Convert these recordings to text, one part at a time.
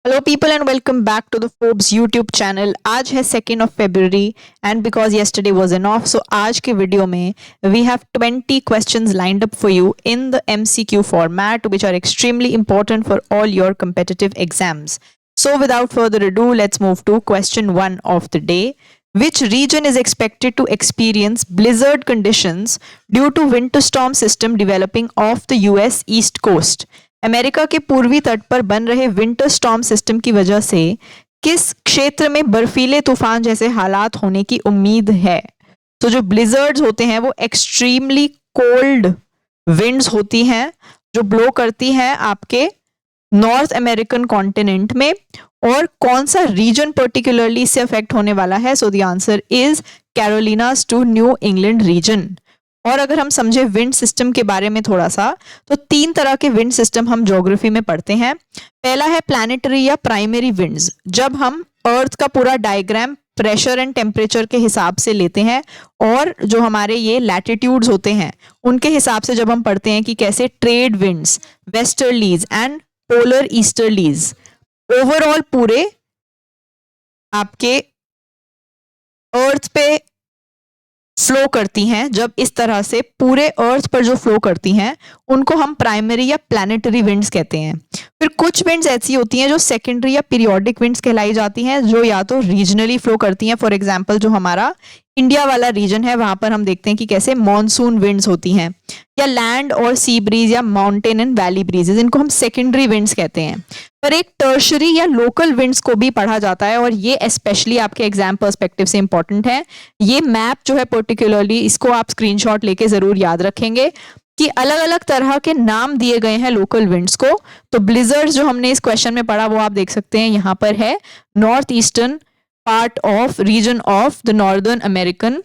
Hello people and welcome back to the Forbes YouTube channel. आज है 2 February and because yesterday was an off, so आज के video में we have 20 questions lined up for you in the MCQ format which are extremely important for all your competitive exams. So without further ado, let's move to question 1 of the day. Which region is expected to experience blizzard conditions due to winter storm system developing off the US East Coast? America के पूर्वी तट पर बन रहे winter storm system की वजह से किस क्षेत्र में बर्फीले तूफान जैसे हालात होने की उम्मीद है? तो जो ब्लिजर्ड्स होते हैं वो एक्सट्रीमली कोल्ड विंड्स होती हैं जो ब्लो करती हैं आपके नॉर्थ अमेरिकन कॉन्टिनेंट में। और कौन सा रीजन पर्टिकुलरली इससे अफेक्ट होने वाला है? So the answer is Carolinas to New England region. और अगर हम समझे विंड सिस्टम के बारे में थोड़ा सा, तो 3 तरह के विंड सिस्टम हम ज्योग्राफी में पढ़ते हैं। पहला है प्लैनेटरी या प्राइमरी विंड्स, जब हम अर्थ का पूरा डायग्राम प्रेशर एंड टेम्परेचर के हिसाब से लेते हैं और जो हमारे ये लैटिट्यूड्स होते हैं उनके हिसाब से जब हम पढ़ते हैं कि कैसे trade winds, westerlies and polar easterlies overall पूरे आपके अर्थ पे फ्लो करती हैं। जब इस तरह से पूरे अर्थ पर जो फ्लो करती हैं उनको हम प्राइमरी या प्लैनेटरी विंड्स कहते हैं। फिर कुछ विंड्स ऐसी होती हैं जो सेकेंडरी या पीरियोडिक विंड्स कहलाई जाती हैं, जो या तो रीजनली फ्लो करती हैं। फॉर एग्जांपल जो हमारा इंडिया वाला रीजन है वहां पर हम देखते हैं कि कैसे मॉनसून विंड्स होती हैं, या लैंड और सी ब्रीज या माउंटेन एंड वैली ब्रीजेस, इनको हम सेकेंडरी विंड्स कहते हैं। पर एक टर्शरी या लोकल विंड्स को भी पढ़ा जाता है और ये स्पेशली आपके एग्जाम पर्सपेक्टिव से इंपॉर्टेंट है। ये मैप जो है पर्टिकुलरली इसको आप स्क्रीनशॉट लेके जरूर याद रखेंगे कि अलग अलग तरह के नाम दिए गए हैं लोकल विंड्स को। तो ब्लिजर्ड्स जो हमने इस क्वेश्चन में पढ़ा वो आप देख सकते हैं यहाँ पर है, north eastern part of region of the northern American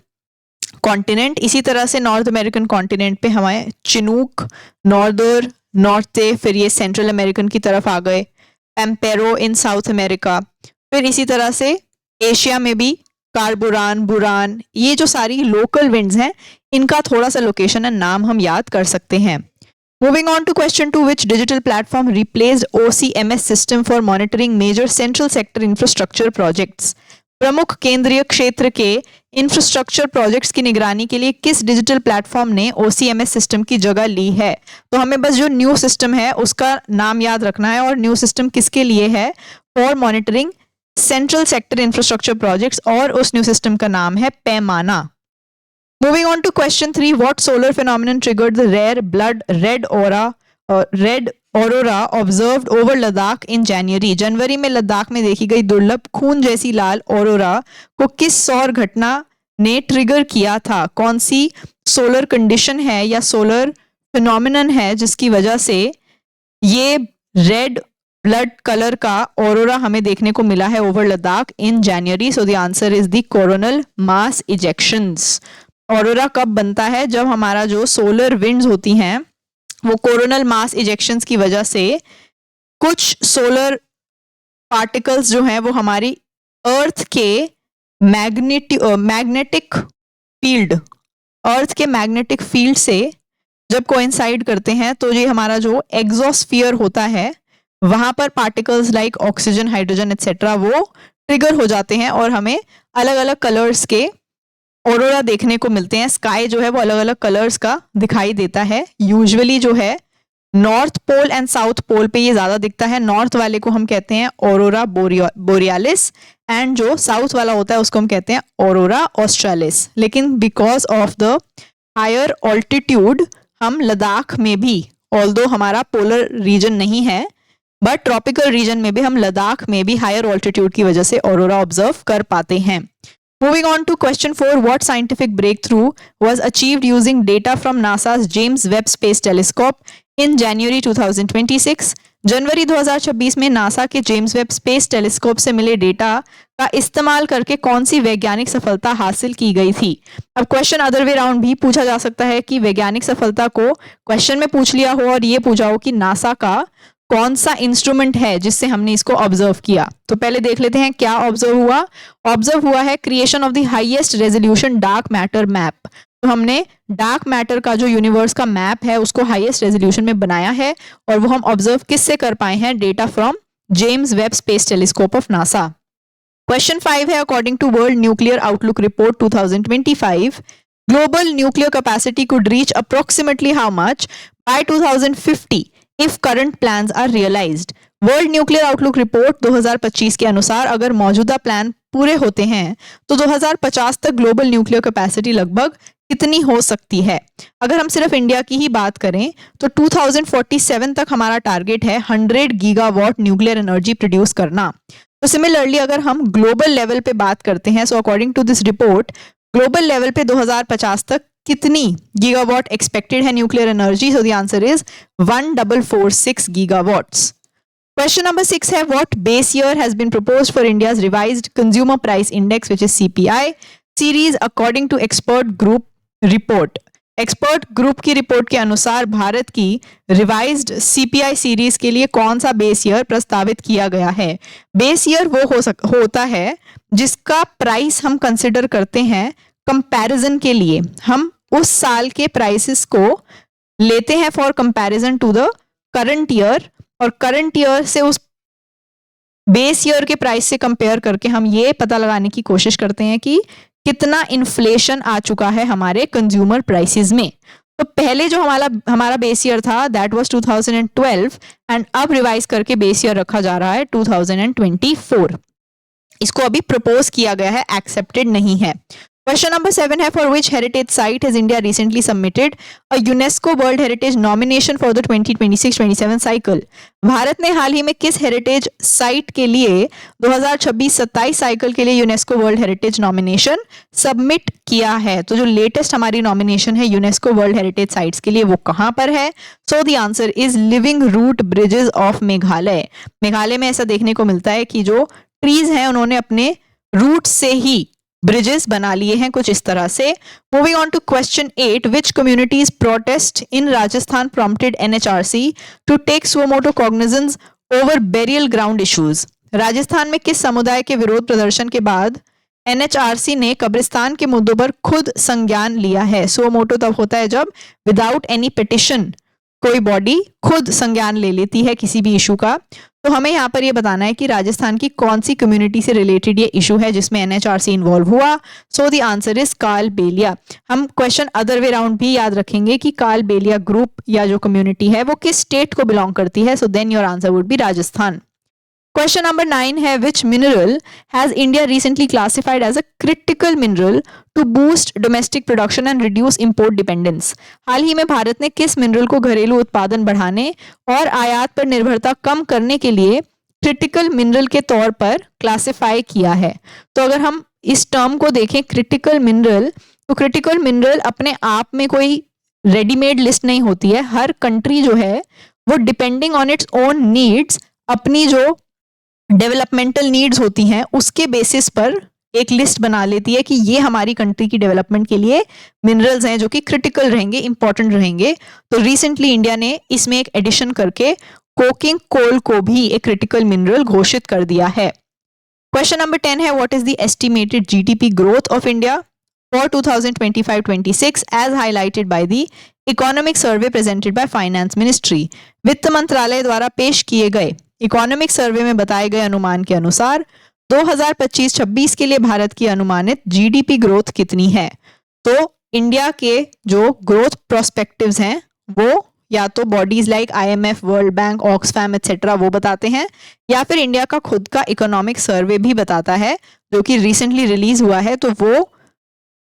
continent. इसी तरह से नॉर्थ अमेरिकन कॉन्टिनेंट पे हमारे चिनूक, नॉर्दर्न, नॉर्थे, फिर ये सेंट्रल अमेरिकन की तरफ आ गए, पेम्पेरो इन साउथ अमेरिका। फिर इसी तरह से एशिया में भी कार्बुरान, बुरान, ये जो सारी लोकल विंड्स हैं इनका थोड़ा सा लोकेशन एंड नाम हम याद कर सकते हैं। Moving on to question 2, which digital platform replaced OCMS system for monitoring major central sector infrastructure projects? प्रमुख केंद्रीय क्षेत्र के इंफ्रास्ट्रक्चर प्रोजेक्ट्स की निगरानी के लिए किस डिजिटल प्लेटफॉर्म ने OCMS सिस्टम की जगह ली है? तो हमें बस जो न्यू सिस्टम है उसका नाम याद रखना है, और न्यू सिस्टम किसके लिए है? For monitoring central sector infrastructure projects, और उस न्यू सिस्टम का नाम है पैमाना। Moving on to question 3, what solar phenomenon triggered the rare blood red aurora observed over Ladakh in January? जनवरी में लद्दाख में देखी गई दुर्लभ खून जैसी लाल ऑरोरा को किस सौर घटना ने ट्रिगर किया था? कौन सी सोलर कंडीशन है या सोलर फिनोमिनन है जिसकी वजह से ये रेड ब्लड कलर का ऑरोरा हमें देखने को मिला है over Ladakh in January? So the answer is the coronal mass इजेक्शंस। Aurora कब बनता है? जब हमारा जो सोलर विंड्स होती हैं वो कोरोनल मास इजेक्शंस की वजह से कुछ सोलर पार्टिकल्स जो हैं वो हमारी अर्थ के मैग्नेटिक फील्ड से जब कोइंसाइड करते हैं तो ये हमारा जो एग्जोस्फीयर होता है वहां पर particles like oxygen, hydrogen etcetera वो ट्रिगर हो जाते हैं और हमें अलग अलग कलर्स के ऑरोरा देखने को मिलते हैं। स्काई जो है वो अलग अलग कलर्स का दिखाई देता है। यूजुअली जो है north pole and south pole पे ये ज्यादा दिखता है। नॉर्थ वाले को हम कहते हैं ऑरोरा बोरियालिस एंड जो साउथ वाला होता है उसको हम कहते हैं ऑरोरा ऑस्ट्रालिस। लेकिन because of the higher altitude हम लद्दाख में भी, ऑल्दो हमारा पोलर रीजन नहीं है बट ट्रॉपिकल रीजन में भी हम लद्दाख में भी हायर ऑल्टीट्यूड की वजह से ऑरोरा ऑब्जर्व कर पाते हैं। Moving on to question 4, what scientific breakthrough was achieved using data from NASA's James Webb Space Telescope in January 2026? जनवरी 2026 में नासा के जेम्स वेब स्पेस टेलीस्कोप से मिले डेटा का इस्तेमाल करके कौन सी वैज्ञानिक सफलता हासिल की गई थी? अब क्वेश्चन अदर वे राउंड भी पूछा जा सकता है कि वैज्ञानिक सफलता को क्वेश्चन में पूछ लिया हो और ये पूछा हो कि नासा का कौन सा इंस्ट्रूमेंट है जिससे हमने इसको ऑब्जर्व किया। तो पहले देख लेते हैं क्या ऑब्जर्व हुआ है creation of the highest resolution dark matter map. तो हमने डार्क मैटर का जो यूनिवर्स का मैप है उसको हाईएस्ट रेजोल्यूशन में बनाया है और वो हम ऑब्जर्व किससे कर पाए हैं? Data from James Webb space telescope of NASA. Question 5 है, according to world nuclear outlook report 2025, global nuclear capacity could reach approximately how much by 2050 if current plans are realized। World nuclear outlook report 2025 के अनुसार अगर मौजूदा plan पूरे होते हैं तो 2050 तक ग्लोबल न्यूक्लियर कैपेसिटी लगभग कितनी हो सकती है। अगर हम सिर्फ इंडिया की ही बात करें तो 2047 तक हमारा टारगेट है 100 गीगावाट न्यूक्लियर एनर्जी प्रोड्यूस करना। तो सिमिलरली अगर हम ग्लोबल लेवल पे बात करते हैं, so according to this report global level पे 2050 तक कितनी गीगावाट एक्सपेक्टेड है nuclear energy? So the answer is 1446 gigawatts. Question number 6 है, what base year has been proposed for India's revised consumer price index which is CPI series according to expert group report। Expert group की report के अनुसार भारत की revised CPI series के लिए कौन सा base year प्रस्तावित किया गया है? बेस ईयर वो होता है जिसका प्राइस हम कंसिडर करते हैं कंपैरिजन के लिए। हम उस साल के प्राइसेस को लेते हैं for comparison to the current year, और करंट ईयर से उस बेस ईयर के प्राइस से कंपेयर करके हम ये पता लगाने की कोशिश करते हैं कि कितना इन्फ्लेशन आ चुका है हमारे कंज्यूमर प्राइसेस में। तो पहले जो हमारा बेस ईयर था दैट वाज 2012 एंड अब रिवाइज करके बेस ईयर रखा जा रहा है 2024। इसको अभी प्रपोज किया गया है, एक्सेप्टेड नहीं है। क्वेश्चन नंबर 7 है, for which heritage site has India recently submitted a UNESCO world heritage nomination for the 2026-27 cycle. Bharat ने हाल ही में किस हेरिटेज साइट के लिए 2026-27 साइकिल के लिए UNESCO world heritage nomination submit किया है? तो जो लेटेस्ट हमारी नॉमिनेशन है यूनेस्को वर्ल्ड हेरिटेज साइट्स के लिए वो कहां पर है? So the answer is living root bridges of Meghalaya. Meghalaya में ऐसा देखने को मिलता है कि जो ट्रीज हैं उन्होंने अपने रूट से ही ब्रिजेस बना लिए हैं कुछ इस तरह से। Moving on to question 8, which communities protest in Rajasthan prompted NHRC to take suo motu cognizance over burial ground issues. Rajasthan में किस समुदाय के विरोध प्रदर्शन के बाद एनएचआरसी ने कब्रिस्तान के मुद्दों पर खुद संज्ञान लिया है? सुओ मोटो तब होता है जब विदाउट एनी पिटिशन कोई बॉडी खुद संज्ञान ले लेती है किसी भी इशू का। तो हमें यहाँ पर ये बताना है कि राजस्थान की कौन सी कम्युनिटी से रिलेटेड ये इशू है जिसमें एनएचआरसी इन्वॉल्व हुआ। सो द आंसर इज काल बेलिया। हम क्वेश्चन अदर वे राउंड भी याद रखेंगे कि काल बेलिया ग्रुप या जो कम्युनिटी है वो किस स्टेट को बिलोंग करती है। So then your answer would be Rajasthan. Question number 9 है, which mineral has India recently classified as a critical mineral to boost domestic production and reduce import dependence. हाल ही में भारत ने किस मिनरल को घरेलू उत्पादन बढ़ाने और आयात पर निर्भरता कम करने के लिए क्रिटिकल मिनरल के तौर पर क्लासिफाई किया है? तो अगर हम इस टर्म को देखें क्रिटिकल मिनरल, तो क्रिटिकल मिनरल अपने आप में कोई रेडीमेड लिस्ट नहीं होती है। हर कंट्री जो है वो depending on its own needs अपनी जो डेवलपमेंटल नीड्स होती हैं उसके बेसिस पर एक लिस्ट बना लेती है कि ये हमारी कंट्री की डेवलपमेंट के लिए मिनरल्स हैं जो कि क्रिटिकल रहेंगे, इंपॉर्टेंट रहेंगे। तो रिसेंटली इंडिया ने इसमें एक एडिशन करके कोकिंग कोल को भी एक क्रिटिकल मिनरल घोषित कर दिया है। क्वेश्चन नंबर 10 है, what is the estimated GDP growth of India for 2025-26 as highlighted by the economic survey presented by finance ministry. वित्त मंत्रालय द्वारा पेश किए गए इकोनॉमिक सर्वे में बताए गए अनुमान के अनुसार 2025-26 के लिए भारत की अनुमानित जीडीपी ग्रोथ कितनी है? तो इंडिया के जो ग्रोथ प्रोस्पेक्टिव्स हैं वो या तो bodies like IMF, world bank, Oxfam etcetera वो बताते हैं, या फिर इंडिया का खुद का इकोनॉमिक सर्वे भी बताता है जो कि रिसेंटली रिलीज हुआ है। तो वो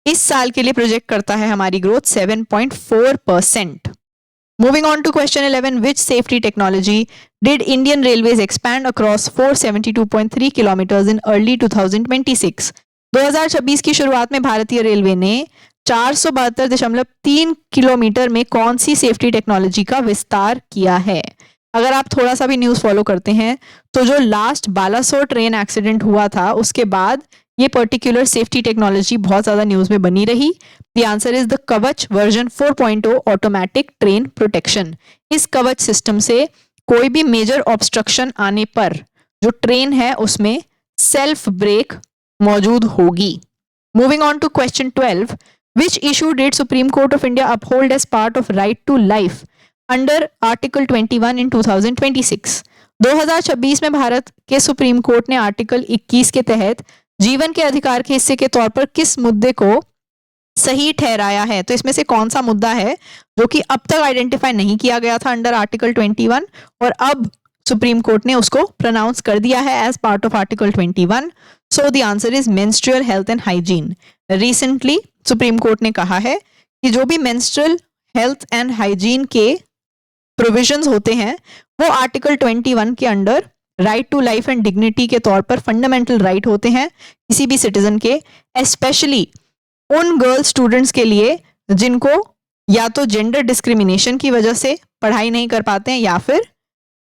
इस साल के लिए प्रोजेक्ट करता है हमारी growth 7.4%। Moving on to question 11, which safety technology did Indian Railways expand across 472.3 kilometers in early 2026? 2026 की शुरुआत में भारतीय रेलवे ने 472.3 किलोमीटर में कौन सी सेफ्टी टेक्नोलॉजी का विस्तार किया है? अगर आप थोड़ा सा भी न्यूज़ फॉलो करते हैं तो जो लास्ट बालासोर ट्रेन एक्सीडेंट हुआ था उसके बाद ये पर्टिकुलर सेफ्टी टेक्नोलॉजी बहुत ज़्यादा न्यूज़ में बनी रही। द आंसर इज द कवच वर्जन 4.0 ऑटोमेटिक ट्रेन प्रोटेक्शन। इस कवच सिस्टम से कोई भी मेजर ऑब्स्ट्रक्शन आने पर जो ट्रेन है उसमें सेल्फ ब्रेक मौजूद होगी। Moving on to question 12, which issue did supreme court of India uphold as part of right to life under article 21 in 2026? 2026 में भारत के सुप्रीम कोर्ट ने आर्टिकल 21 के तहत जीवन के अधिकार के हिस्से के तौर पर किस मुद्दे को सही ठहराया है? तो इसमें से कौन सा मुद्दा है जो कि अब तक आइडेंटिफाई नहीं किया गया था अंडर आर्टिकल 21 और अब सुप्रीम कोर्ट ने उसको प्रोनाउंस कर दिया है as part of article 21? So the answer is menstrual health and hygiene. Recently supreme court ने कहा है कि जो भी मेंस्ट्रुअल हेल्थ एंड हाइजीन के प्रोविजंस होते हैं वो आर्टिकल 21 के under right to life and dignity के तौर पर फंडामेंटल राइट होते हैं किसी भी सिटीजन के, स्पेशली उन गर्ल स्टूडेंट्स के लिए जिनको या तो जेंडर डिस्क्रिमिनेशन की वजह से पढ़ाई नहीं कर पाते हैं या फिर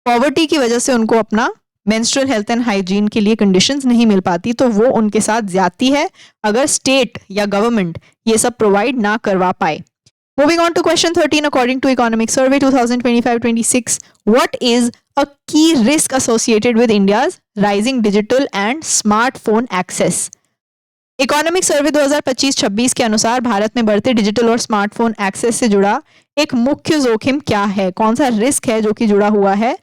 पॉवर्टी की वजह से उनको अपना मेंस्ट्रुअल हेल्थ एंड हाइजीन के लिए कंडीशंस नहीं मिल पाती, तो वो उनके साथ ज्यादती है अगर स्टेट या गवर्नमेंट ये सब प्रोवाइड ना करवा पाए। Moving on to question 13, according to Economic Survey 2025-26, what is a key risk associated with India's rising digital and smartphone access? Economic survey 2025-26 के अनुसार भारत में बढ़ते डिजिटल और स्मार्टफोन एक्सेस से जुड़ा एक मुख्य जोखिम क्या है? कौन सा रिस्क है जो कि जुड़ा हुआ है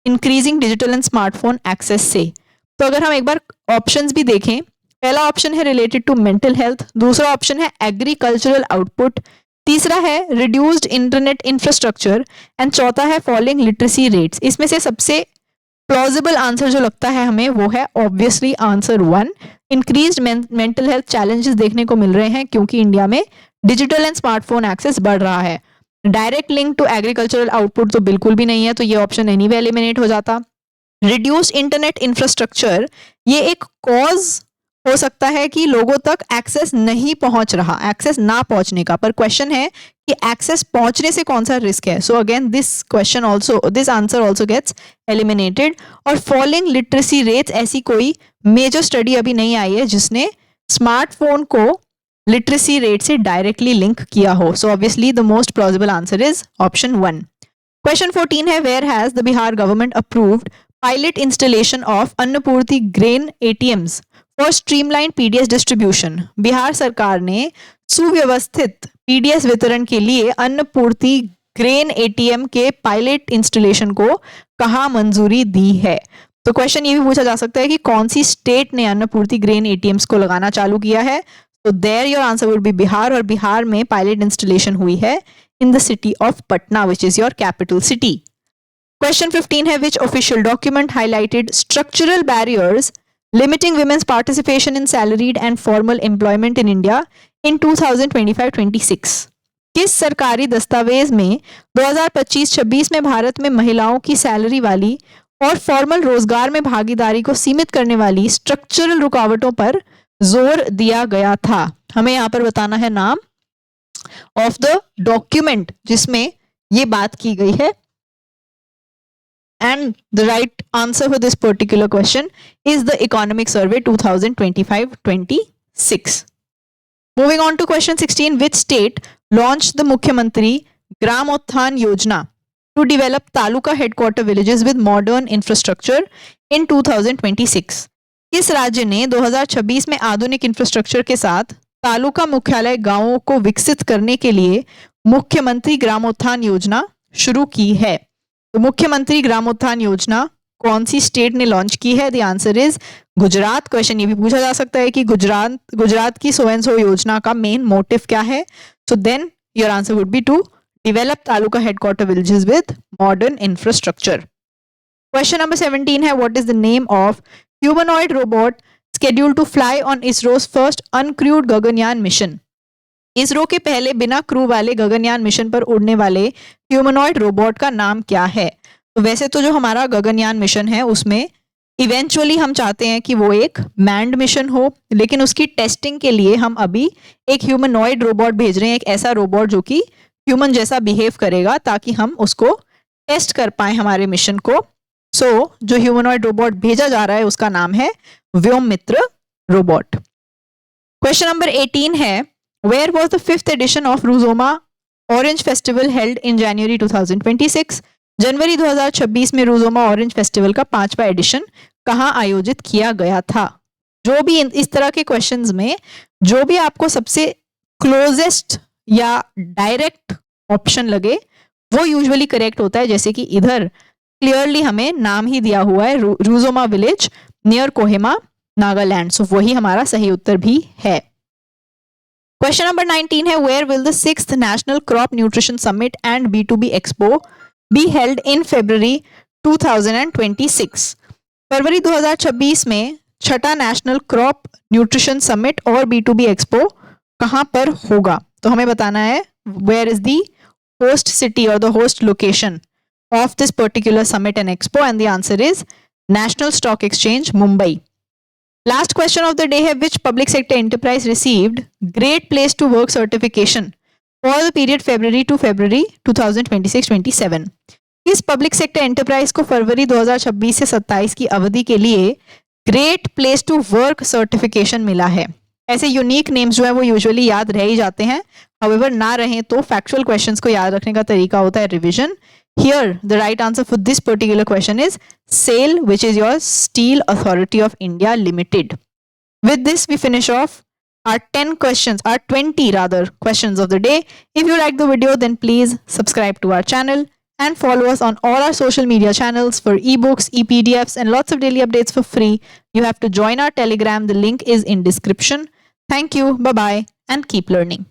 increasing digital and smartphone access से? तो अगर हम एक बार ऑप्शंस भी देखें, पहला ऑप्शन है रिलेटेड टू मेंटल हेल्थ, दूसरा ऑप्शन है एग्रीकल्चरल आउटपुट, तीसरा है रिड्यूस्ड इंटरनेट इंफ्रास्ट्रक्चर एंड चौथा है फॉलिंग लिटरेसी रेट्स। इसमें से सबसे प्लॉजिबल आंसर जो लगता है हमें वो है obviously answer 1। Increased mental health challenges देखने को मिल रहे हैं क्योंकि इंडिया में डिजिटल एंड स्मार्टफोन एक्सेस बढ़ रहा है। Direct link to agricultural output तो बिल्कुल भी नहीं है, तो ये ऑप्शन एनीवे एलिमिनेट हो जाता। रिड्यूस्ड इंटरनेट इंफ्रास्ट्रक्चर ये एक कॉज हो सकता है कि लोगों तक एक्सेस नहीं पहुंच रहा, एक्सेस ना पहुंचने का, पर क्वेश्चन है कि एक्सेस पहुंचने से कौन सा रिस्क है। So again this answer also gets eliminated. और फॉलिंग लिटरेसी रेट्स, ऐसी कोई मेजर स्टडी अभी नहीं आई है जिसने स्मार्टफोन को लिटरेसी रेट से डायरेक्टली लिंक किया हो। So obviously the most plausible answer is option 1। Question 14 है where has the Bihar government approved pilot installation of Annapurti grain ATMs for streamline PDS distribution? Bihar सरकार ने सुव्यवस्थित पीडीएस वितरण के लिए अन्नपूर्ति ग्रेन एटीएम के पायलट इंस्टॉलेशन को कहाँ मंजूरी दी है? तो क्वेश्चन ये भी पूछा जा सकता है कि कौन सी स्टेट ने अन्नपूर्ति ग्रेन एटीएम्स को लगाना चालू किया है? तो there your answer would be Bihar, और बिहार में पायलट इंस्टॉलेशन हुई है in the city of Patna which is your capital city. Question 15 है which official document highlighted structural barriers limiting women's participation in salaried and formal employment in India in 2025-26? किस सरकारी दस्तावेज में 2025-26 में भारत में महिलाओं की सैलरी वाली और फॉर्मल रोजगार में भागीदारी को सीमित करने वाली स्ट्रक्चरल रुकावटों पर जोर दिया गया था? हमें यहाँ पर बताना है नाम ऑफ द डॉक्यूमेंट जिसमें ये बात की गई है। And the right answer for this particular question is the Economic Survey 2025-26. Moving on to question 16, which state launched the Mukhyamantri Gramothan Yojana to develop taluka headquarter villages with modern infrastructure in 2026? किस राज्य ने 2026 में आधुनिक infrastructure के साथ तालुका मुख्यालय गांवों को विकसित करने के लिए मुख्यमंत्री ग्रामोत्थान योजना शुरू की है? तो मुख्यमंत्री ग्रामोत्थान योजना कौन सी स्टेट ने लॉन्च की है? The answer is Gujarat. Question ये भी पूछा जा सकता है कि गुजरात की सो एंड सो योजना का मेन मोटिव क्या है? So then your answer would be to develop taluka headquarter villages with modern infrastructure. Question number 17 है what is the name of humanoid robot scheduled to fly on ISRO's first uncrewed Gaganyaan mission? ISRO के पहले बिना crew वाले Gaganyaan mission पर उड़ने वाले humanoid robot का नाम क्या है? तो वैसे तो जो हमारा गगनयान मिशन है उसमें इवेंचुअली हम चाहते हैं कि वो एक मैन्ड मिशन हो, लेकिन उसकी टेस्टिंग के लिए हम अभी एक ह्यूमनॉइड रोबोट भेज रहे हैं, एक ऐसा रोबोट जो कि ह्यूमन जैसा बिहेव करेगा ताकि हम उसको टेस्ट कर पाए हमारे मिशन को। सो जो ह्यूमनॉइड रोबोट भेजा जा रहा है उसका नाम है व्योममित्र रोबोट। क्वेश्चन नंबर 18 है Where was the 5th edition of Ruzoma Orange Festival held in January 2026? जनवरी 2026 में रूजोमा ऑरेंज फेस्टिवल का 5वां एडिशन कहाँ आयोजित किया गया था? जो भी इस तरह के क्वेश्चंस में जो भी आपको सबसे क्लोजेस्ट या डायरेक्ट ऑप्शन लगे वो यूजुअली करेक्ट होता है। जैसे कि इधर क्लियरली हमें नाम ही दिया हुआ है, रूजोमा विलेज नियर कोहिमा, नागालैंड। सो वही हमारा सही उत्तर भी है। क्वेश्चन नंबर 19 है, where will the 6th national crop nutrition summit and B2B expo be held in February 2026? फरवरी 2026 में छठा नेशनल क्रॉप न्यूट्रिशन समिट और B2B एक्सपो कहां पर होगा? तो हमें बताना है where is the host city और the host location of this particular summit and expo, and the answer is National Stock Exchange, Mumbai. Last question of the day है, which public sector enterprise received Great Place to Work certification for the period February to February 2026-27? इस public sector enterprise को फरवरी 2026 से 27 की अवधि के लिए great place to work certification मिला है। ऐसे यूनिक नेम्स जो है वो यूजुअली याद रह ही जाते हैं, हाउएवर ना रहे तो फैक्चुअल क्वेश्चंस को याद रखने का तरीका होता है revision. Here, the right answer for this particular question is SAIL, which is your Steel Authority of India Limited. With this, we finish off our 10 questions, our 20 rather questions of the day. If you like the video, then please subscribe to our channel and follow us on all our social media channels for ebooks, ePDFs, and lots of daily updates for free. You have to join our Telegram. The link is in description. Thank you. Bye-bye and keep learning.